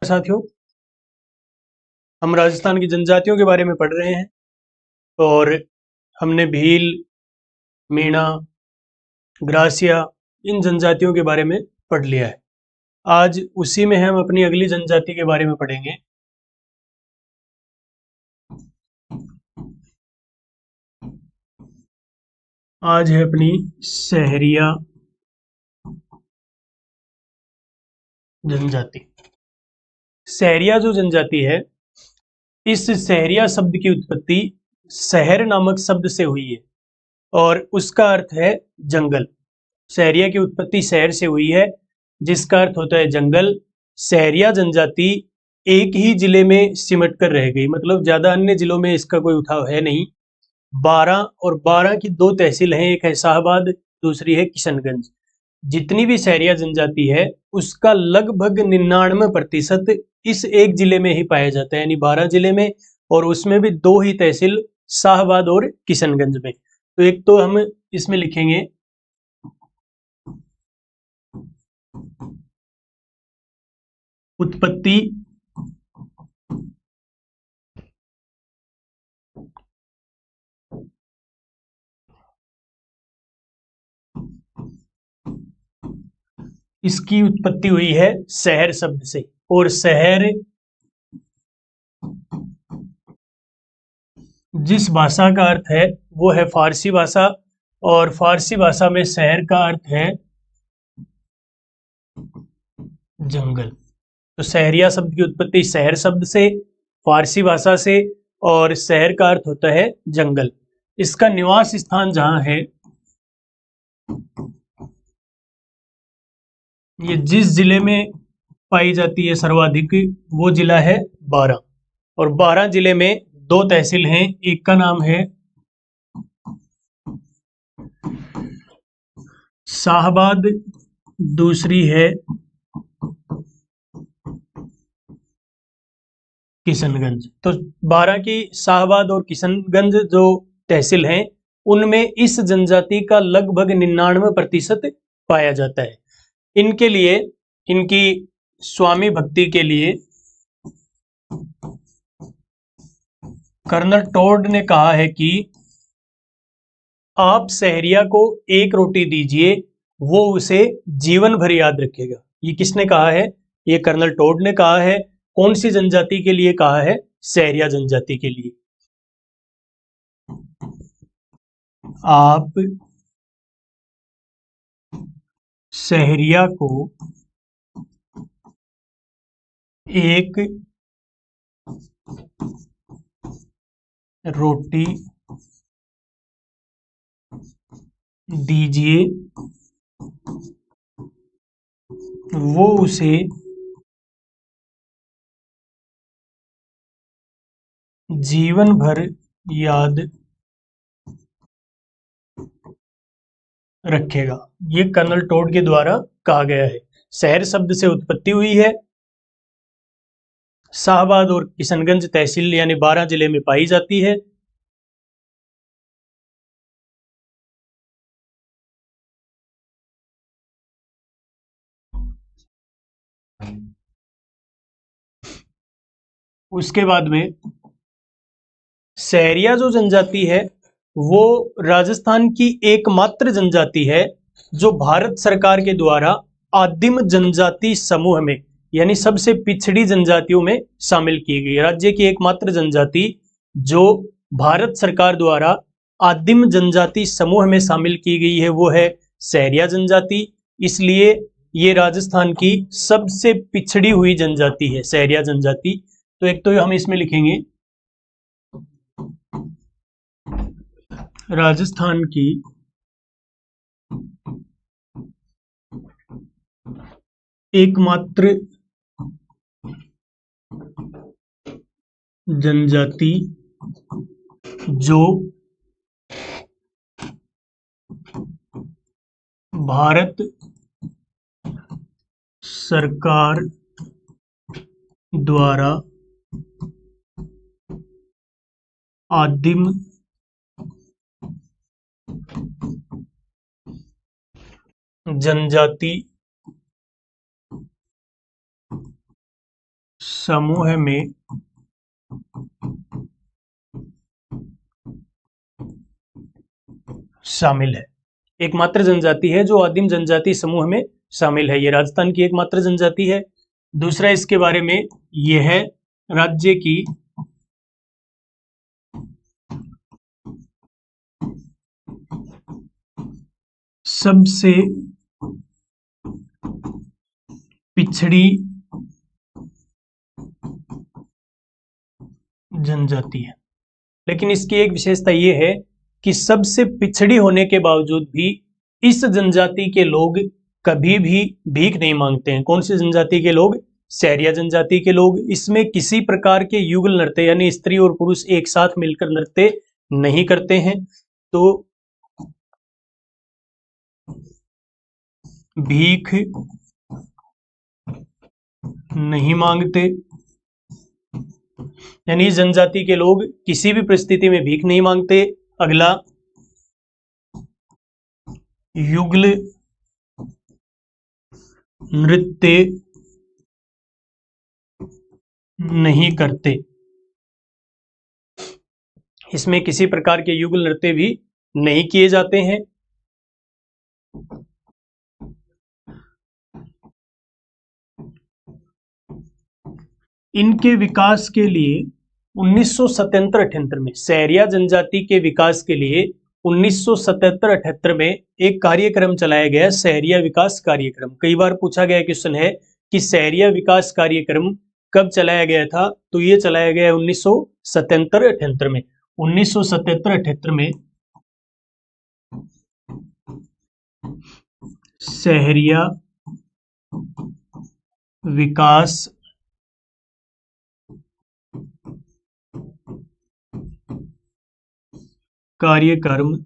साथियों, हम राजस्थान की जनजातियों के बारे में पढ़ रहे हैं और हमने भील, मीणा, ग्रासिया इन जनजातियों के बारे में पढ़ लिया है। आज उसी में हम अपनी अगली जनजाति के बारे में पढ़ेंगे। आज है अपनी सहरिया जनजाति। सहरिया जो जनजाति है, इस सहरिया शब्द की उत्पत्ति शहर नामक शब्द से हुई है और उसका अर्थ है जंगल। सहरिया की उत्पत्ति शहर से हुई है जिसका अर्थ होता है जंगल। सहरिया जनजाति एक ही जिले में सिमट कर रह गई, मतलब ज्यादा अन्य जिलों में इसका कोई उठाव है नहीं। 12 और 12 की दो तहसील हैं, एक है शाहबाद, दूसरी है किशनगंज। जितनी भी सहरिया जनजाति है उसका लगभग 99% इस एक जिले में ही पाया जाता है, यानी 12 जिले में, और उसमें भी दो ही तहसील, शाहबाद और किशनगंज में। तो एक तो हम इसमें लिखेंगे उत्पत्ति इसकी उत्पत्ति हुई है शहर शब्द से, और शहर जिस भाषा का अर्थ है वो है फारसी भाषा, और फारसी भाषा में शहर का अर्थ है जंगल। तो शहरिया शब्द की उत्पत्ति शहर शब्द से, फारसी भाषा से, और शहर का अर्थ होता है जंगल। इसका निवास स्थान जहां है, ये जिस जिले में पाई जाती है सर्वाधिक, वो जिला है 12, और 12 जिले में दो तहसील हैं। एक का नाम है शाहबाद, दूसरी है किशनगंज। तो 12 की शाहबाद और किशनगंज जो तहसील हैं उनमें इस जनजाति का लगभग 99% पाया जाता है। इनके लिए, इनकी स्वामी भक्ति के लिए कर्नल टोड ने कहा है कि आप सहरिया को एक रोटी दीजिए, वो उसे जीवन भर याद रखेगा। ये किसने कहा है? ये कर्नल टोड ने कहा है। कौन सी जनजाति के लिए कहा है? सहरिया जनजाति के लिए। आप सहरिया को एक रोटी दीजिए, वो उसे जीवन भर याद रखेगा। ये कर्नल टोड के द्वारा कहा गया है। शहर शब्द से उत्पत्ति हुई है, शाहबाद और किशनगंज तहसील यानी 12 जिले में पाई जाती है। उसके बाद में सहरिया जो जनजाति है वो राजस्थान की एकमात्र जनजाति है जो भारत सरकार के द्वारा आदिम जनजाति समूह में, यानी सबसे पिछड़ी जनजातियों में शामिल की गई। राज्य की एकमात्र जनजाति जो भारत सरकार द्वारा आदिम जनजाति समूह में शामिल की गई है वो है सहरिया जनजाति। इसलिए ये राजस्थान की सबसे पिछड़ी हुई जनजाति है सहरिया जनजाति। तो एक तो हम इसमें लिखेंगे राजस्थान की एकमात्र जनजाति जो भारत सरकार द्वारा आदिम जनजाति समूह में शामिल है। एकमात्र जनजाति है जो आदिम जनजाति समूह में शामिल है। ये राजस्थान की एकमात्र जनजाति है। दूसरा इसके बारे में यह है राज्य की सबसे पिछड़ी जनजाति है। लेकिन इसकी एक विशेषता यह है कि सबसे पिछड़ी होने के बावजूद भी इस जनजाति के लोग कभी भी भीख नहीं मांगते हैं। कौन सी जनजाति के लोग? सहरिया जनजाति के लोग। इसमें किसी प्रकार के युगल नृत्य यानी स्त्री और पुरुष एक साथ मिलकर नृत्य नहीं करते हैं, तो भीख नहीं मांगते, यानी इस जनजाति के लोग किसी भी परिस्थिति में भीख नहीं मांगते। अगला, युगल नृत्य नहीं करते। इसमें किसी प्रकार के युगल नृत्य भी नहीं किए जाते हैं। इनके विकास के लिए 1977-78 में, सहरिया जनजाति के विकास के लिए 1977-78 में एक कार्यक्रम चलाया गया, सहरिया विकास कार्यक्रम। कई बार पूछा गया क्वेश्चन है कि सहरिया विकास कार्यक्रम कब चलाया गया था, तो ये चलाया गया 1977-78 में। 1977-78 में सहरिया विकास कार्यक्रम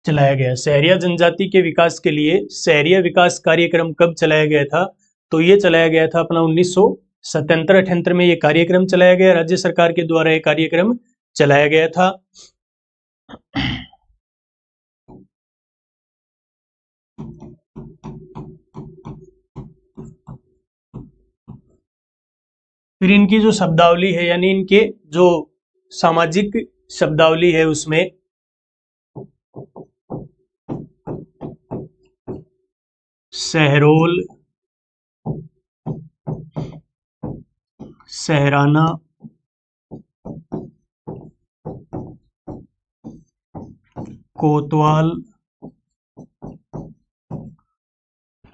चलाया गया। सहरिया जनजाति के विकास के लिए सहरिया विकास कार्यक्रम कब चलाया गया था, तो ये चलाया गया था अपना 1977-78 में। ये कार्यक्रम चलाया गया, राज्य सरकार के द्वारा ये कार्यक्रम चलाया गया था। फिर इनकी जो शब्दावली है, यानी इनके जो सामाजिक शब्दावली है, उसमें सहरोल, सहराना, कोतवाल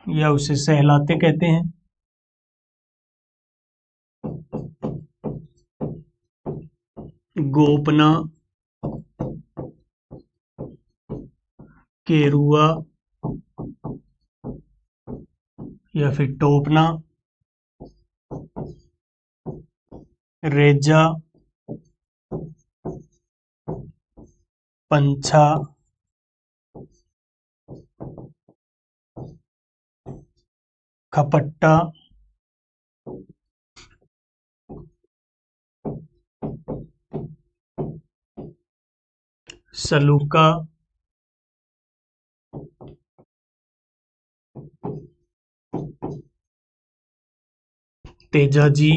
या उसे सहलाते कहते हैं, गोपना, केरुआ या फिर टोपना, रेजा, पंछा, खपट्टा, सलूका, तेजाजी,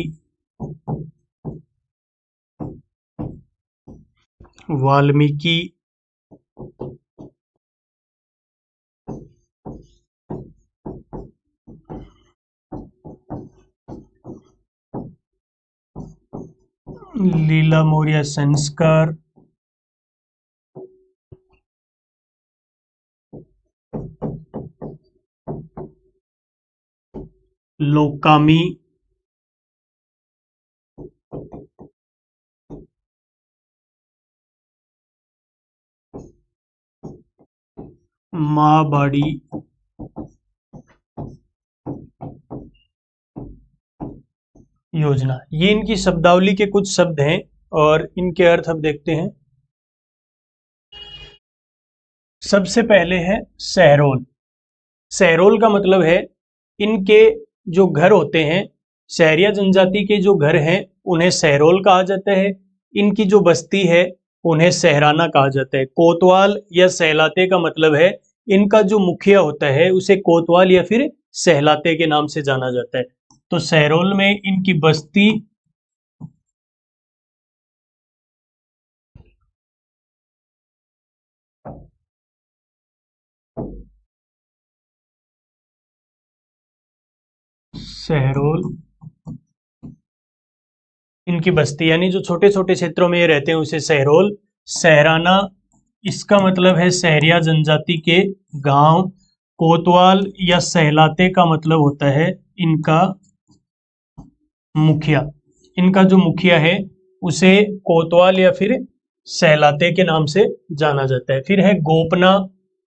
वाल्मीकि, लीला मौर्य संस्कार, लोकामी, माबाड़ी, योजना। ये इनकी शब्दावली के कुछ शब्द हैं और इनके अर्थ अब देखते हैं। सबसे पहले है सहरोल। सहरोल का मतलब है इनके जो घर होते हैं, सहरिया जनजाति के जो घर हैं उन्हें सहरोल कहा जाता है। इनकी जो बस्ती है उन्हें सहराना कहा जाता है। कोतवाल या सहलाते का मतलब है इनका जो मुखिया होता है उसे कोतवाल या फिर सहलाते के नाम से जाना जाता है। तो सहरोल में इनकी बस्ती सहरोल, इनकी बस्ती यानी जो छोटे छोटे क्षेत्रों में ये रहते हैं उसे सहरोल। सहराना, इसका मतलब है सहरिया जनजाति के गांव। कोतवाल या सहलाते का मतलब होता है इनका मुखिया। इनका जो मुखिया है उसे कोतवाल या फिर सहलाते के नाम से जाना जाता है। फिर है गोपना,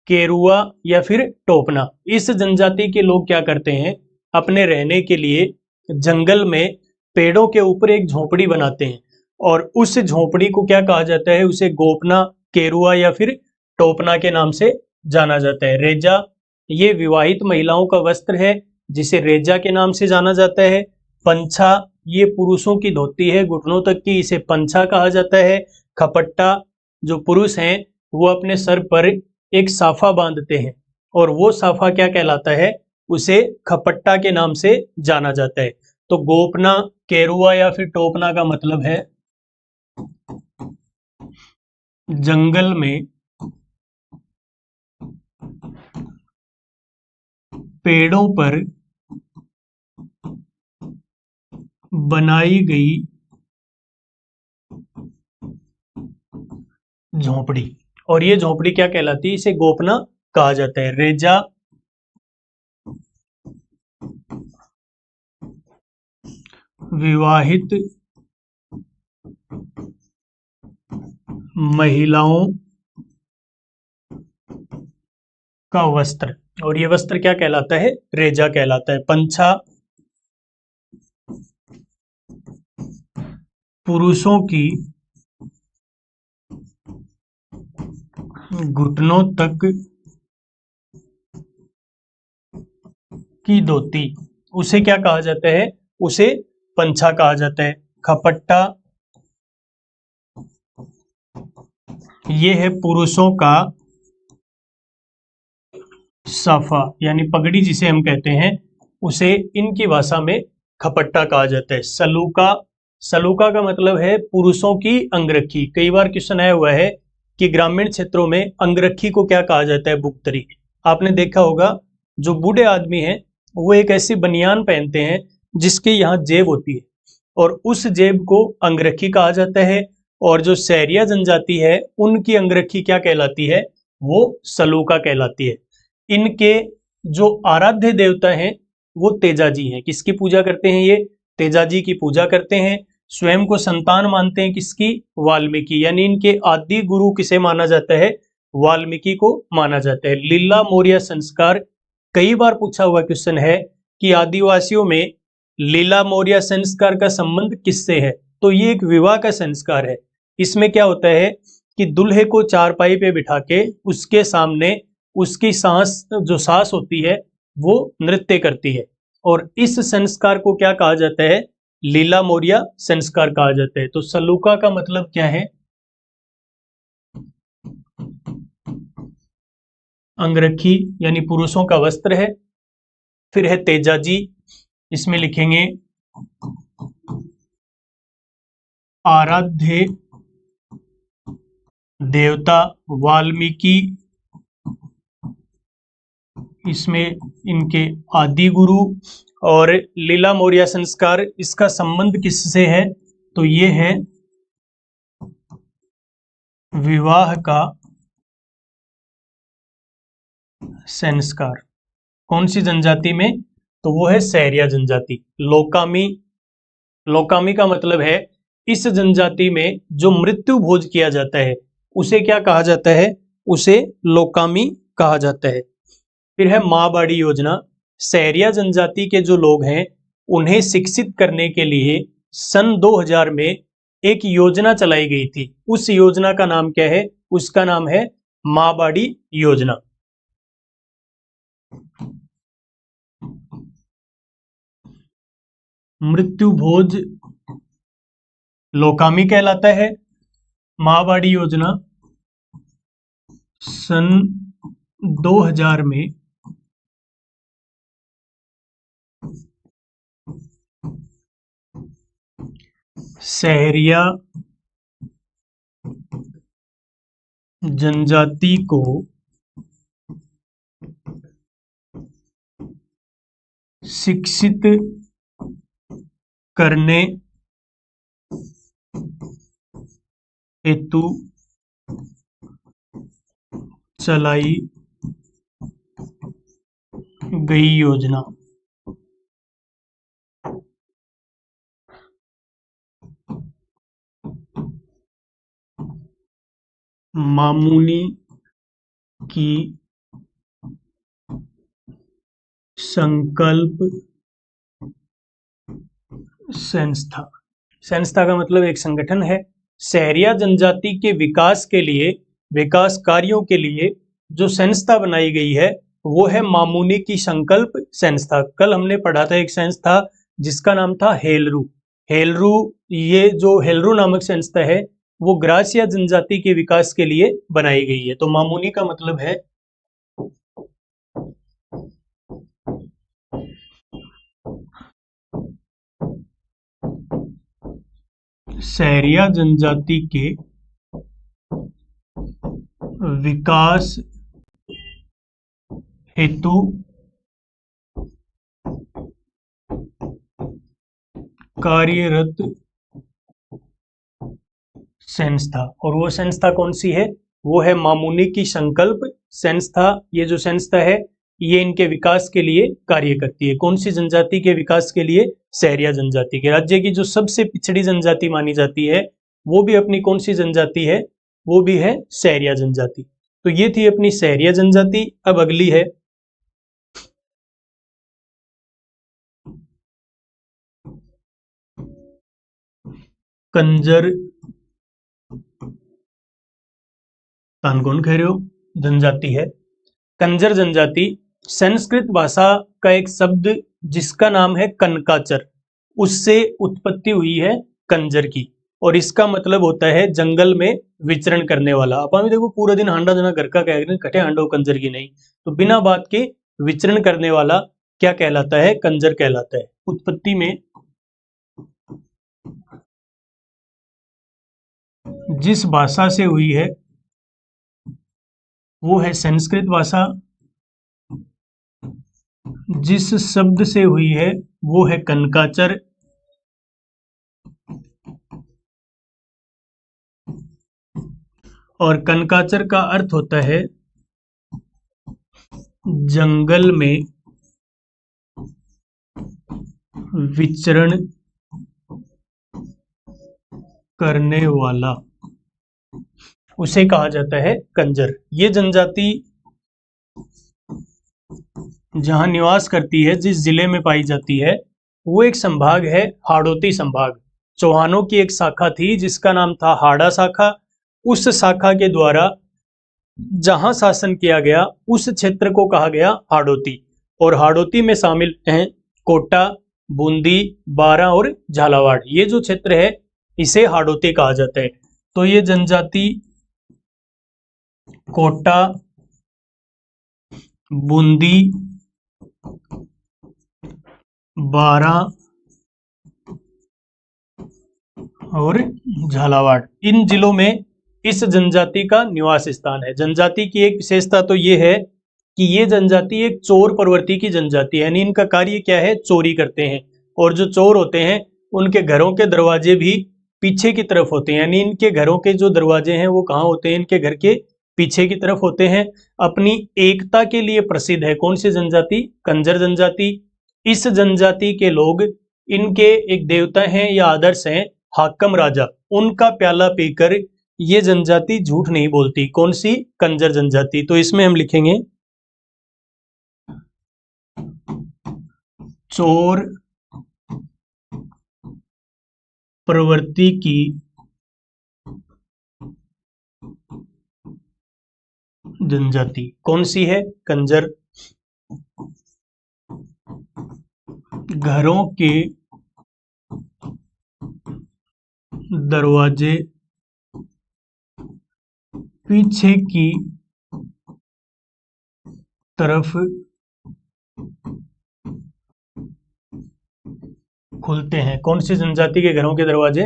केरुआ या फिर टोपना। इस जनजाति के लोग क्या करते हैं, अपने रहने के लिए जंगल में पेड़ों के ऊपर एक झोपड़ी बनाते हैं और उस झोपड़ी को क्या कहा जाता है, उसे गोपना, केरुआ या फिर टोपना के नाम से जाना जाता है। रेजा, ये विवाहित महिलाओं का वस्त्र है जिसे रेजा के नाम से जाना जाता है। पंछा, ये पुरुषों की धोती है घुटनों तक की, इसे पंछा कहा जाता है। खपट्टा, जो पुरुष हैं वो अपने सर पर एक साफा बांधते हैं और वो साफा क्या कहलाता है, उसे खपट्टा के नाम से जाना जाता है। तो गोपना, केरुआ या फिर टोपना का मतलब है जंगल में पेड़ों पर बनाई गई झोपड़ी, और ये झोपड़ी क्या कहलाती है, इसे गोपना कहा जाता है। रेजा, विवाहित महिलाओं का वस्त्र, और ये वस्त्र क्या कहलाता है, रेजा कहलाता है। पंछा, पुरुषों की घुटनों तक की धोती, उसे क्या कहा जाता है, उसे पंछा कहा जाता है। खपट्टा, ये है पुरुषों का साफा यानी पगड़ी जिसे हम कहते हैं, उसे इनकी भाषा में खपट्टा कहा जाता है। सलूका, सलूका का मतलब है पुरुषों की अंगरखी। कई बार क्वेश्चन आया हुआ है कि ग्रामीण क्षेत्रों में अंगरखी को क्या कहा जाता है, बुगतरी। आपने देखा होगा जो बूढ़े आदमी हैं वो एक ऐसी बनियान पहनते हैं जिसके यहाँ जेब होती है और उस जेब को अंगरखी कहा जाता है। और जो सहरिया जनजाति है उनकी अंगरखी क्या कहलाती है, वो सलूका कहलाती है। इनके जो आराध्य देवता हैं वो तेजाजी हैं। किसकी पूजा करते हैं ये, तेजाजी की पूजा करते हैं। स्वयं को संतान मानते हैं किसकी, वाल्मीकि, यानी इनके आदि गुरु किसे माना जाता है, वाल्मीकि को माना जाता है। लीला मौर्य संस्कार, कई बार पूछा हुआ क्वेश्चन है कि आदिवासियों में लीला मौर्य संस्कार का संबंध किससे है, तो ये एक विवाह का संस्कार है। इसमें क्या होता है कि दूल्हे को चारपाई पे बिठा के उसके सामने उसकी सांस, जो सांस होती है वो नृत्य करती है और इस संस्कार को क्या कहा जाता है, लीला मौर्य संस्कार कहा जाता है। तो सलूका का मतलब क्या है, अंगरखी यानी पुरुषों का वस्त्र है। फिर है तेजाजी, इसमें लिखेंगे आराध्य देवता वाल्मीकि, इसमें इनके आदि गुरु। और लीला मौर्य संस्कार, इसका संबंध किससे है, तो ये है विवाह का संस्कार। कौन सी जनजाति में, तो वो है सहरिया जनजाति। लोकामी, लोकामी का मतलब है इस जनजाति में जो मृत्यु भोज किया जाता है उसे क्या कहा जाता है, उसे लोकामी कहा जाता है। फिर है माँबाड़ी योजना। सहरिया जनजाति के जो लोग हैं उन्हें शिक्षित करने के लिए सन 2000 में एक योजना चलाई गई थी। उस योजना का नाम क्या है, उसका नाम है माँबाड़ी योजना। मृत्यु भोज लोकामी कहलाता है। माँबाड़ी योजना सन 2000 में सहरिया जनजाति को शिक्षित करने हेतु चलाई गई योजना। मामूनी की संकल्प संस्था। संस्था का मतलब एक संगठन है। सहरिया जनजाति के विकास के लिए, विकास कार्यों के लिए जो संस्था बनाई गई है वो है मामूनी की संकल्प संस्था। कल हमने पढ़ा था एक संस्था जिसका नाम था हेलरू। हेलरू, ये जो हेलरू नामक संस्था है वो ग्रासिया जनजाति के विकास के लिए बनाई गई है। तो मामूनी का मतलब है सहरिया जनजाति के विकास हेतु कार्यरत संस्था। और वो संस्था कौन सी है? वो है मामूनी की संकल्प संस्था। ये जो संस्था है ये इनके विकास के लिए कार्य करती है। कौन सी जनजाति के विकास के लिए? सहरिया जनजाति के। राज्य की जो सबसे पिछड़ी जनजाति मानी जाती है वो भी अपनी कौन सी जनजाति है? वो भी है सहरिया जनजाति। तो ये थी अपनी सहरिया जनजाति। अब अगली है कंजर कौन कह रहे हो? जनजाति है। कंजर जनजाति संस्कृत भाषा का एक शब्द जिसका नाम है कनकाचर, उससे उत्पत्ति हुई है कंजर की। और इसका मतलब होता है जंगल में विचरण करने वाला। अपन भी देखो पूरा दिन हांडा जना घर का कह रहे हैं, कटे हांडो कंजर की नहीं। तो बिना बात के विचरण करने वाला क्या कहलाता है? कंजर कहलाता है। उत्पत्ति में जिस भाषा से हुई है वो है संस्कृत भाषा। जिस शब्द से हुई है वो है कनकाचर। और कनकाचर का अर्थ होता है जंगल में विचरण करने वाला, उसे कहा जाता है कंजर। ये जनजाति जहां निवास करती है, जिस जिले में पाई जाती है, वो एक संभाग है हाड़ौती संभाग। चौहानों की एक शाखा थी जिसका नाम था हाड़ा शाखा। उस शाखा के द्वारा जहां शासन किया गया उस क्षेत्र को कहा गया हाड़ौती। और हाड़ौती में शामिल हैं कोटा, बूंदी, बारां और झालावाड़। ये जो क्षेत्र है इसे हाड़ौती कहा जाता है। तो ये जनजाति कोटा, बूंदी, बारां और झालावाड़, इन जिलों में इस जनजाति का निवास स्थान है। जनजाति की एक विशेषता तो ये है कि ये जनजाति एक चोर प्रवृत्ति की जनजाति है, यानी इनका कार्य क्या है? चोरी करते हैं। और जो चोर होते हैं उनके घरों के दरवाजे भी पीछे की तरफ होते हैं, यानी इनके घरों के जो दरवाजे हैं वो कहाँ होते हैं? इनके घर के पीछे की तरफ होते हैं। अपनी एकता के लिए प्रसिद्ध है कौन सी जनजाति? कंजर जनजाति। इस जनजाति के लोग, इनके एक देवता हैं या आदर्श हैं हाकम राजा, उनका प्याला पीकर ये जनजाति झूठ नहीं बोलती। कौन सी? कंजर जनजाति। तो इसमें हम लिखेंगे चोर प्रवृत्ति की जनजाति कौन सी है? कंजर। घरों के दरवाजे पीछे की तरफ खुलते हैं। कौन सी जनजाति के घरों के दरवाजे?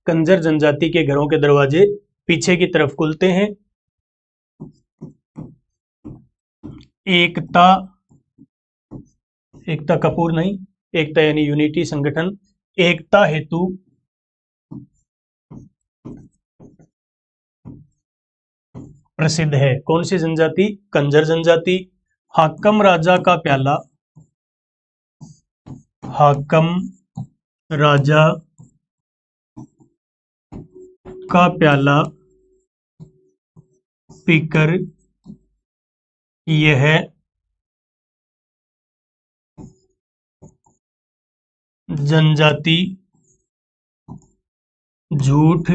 कंजर जनजाति के घरों के दरवाजे पीछे की तरफ खुलते हैं। एकता, एकता कपूर नहीं, एकता यानी यूनिटी संगठन, एकता हेतु प्रसिद्ध है। कौन सी जनजाति? कंजर जनजाति। हाकम राजा का प्याला, हाकम राजा का प्याला पीकर यह जनजाति झूठ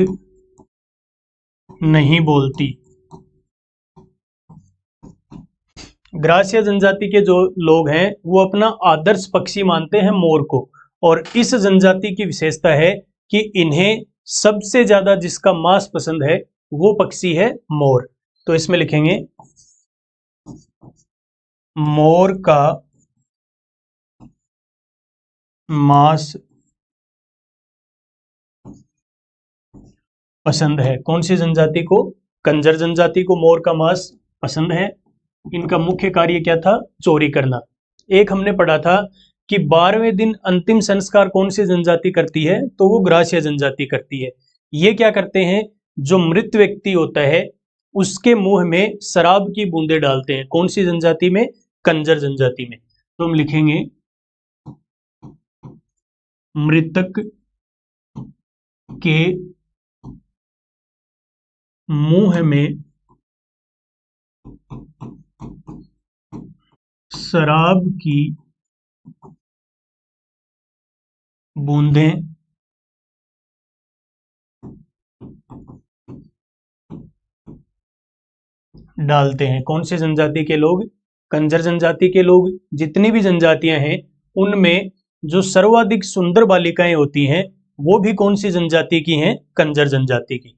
नहीं बोलती। ग्रासिया जनजाति के जो लोग हैं वो अपना आदर्श पक्षी मानते हैं मोर को, और इस जनजाति की विशेषता है कि इन्हें सबसे ज्यादा जिसका मांस पसंद है वो पक्षी है मोर। तो इसमें लिखेंगे मोर का मांस पसंद है। कौन सी जनजाति को? कंजर जनजाति को मोर का मांस पसंद है। इनका मुख्य कार्य क्या था? चोरी करना। एक हमने पढ़ा था कि 12वें दिन अंतिम संस्कार कौन सी जनजाति करती है? तो वो ग्रासिया जनजाति करती है। ये क्या करते हैं? जो मृत व्यक्ति होता है उसके मुंह में शराब की बूंदें डालते हैं। कौन सी जनजाति में? कंजर जनजाति में। तो हम लिखेंगे मृतक के मुंह में शराब की बूंदें डालते हैं। कौन से जनजाति के लोग? कंजर जनजाति के लोग। जितनी भी जनजातियां हैं उनमें जो सर्वाधिक सुंदर बालिकाएं होती हैं वो भी कौन सी जनजाति की हैं? कंजर जनजाति की।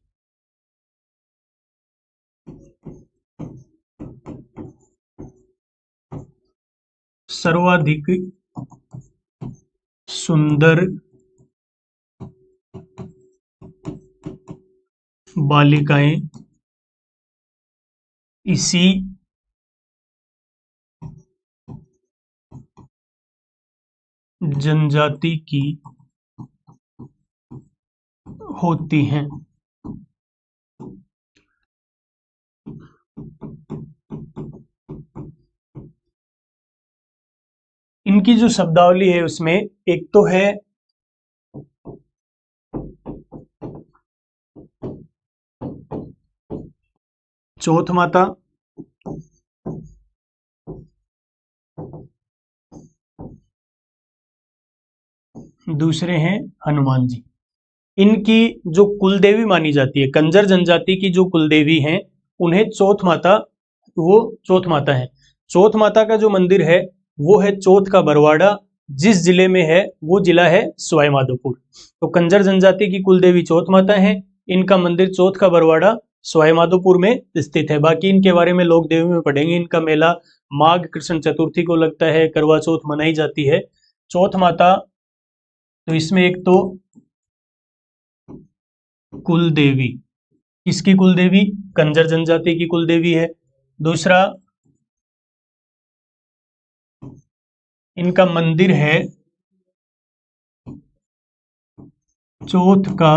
सर्वाधिक सुंदर बालिकाएं इसी जनजाति की होती हैं। इनकी जो शब्दावली है उसमें एक तो है चौथ माता, दूसरे हैं हनुमान जी। इनकी जो कुलदेवी मानी जाती है, कंजर जनजाति की जो कुलदेवी हैं उन्हें चौथ माता, वो चौथ माता है। चौथ माता का जो मंदिर है वो है चौथ का बरवाड़ा, जिस जिले में है वो जिला है सवाई माधोपुर। तो कंजर जनजाति की कुलदेवी चौथ माता है, इनका मंदिर चौथ का बरवाड़ा सवाई माधोपुर में स्थित है। बाकी इनके बारे में लोक देवी में पढ़ेंगे। इनका मेला माघ कृष्ण चतुर्थी को लगता है, करवा चौथ मनाई जाती है। चौथ माता, तो इसमें एक तो कुलदेवी, किसकी कुलदेवी? कंजर जनजाति की कुलदेवी है। दूसरा इनका मंदिर है चौथ का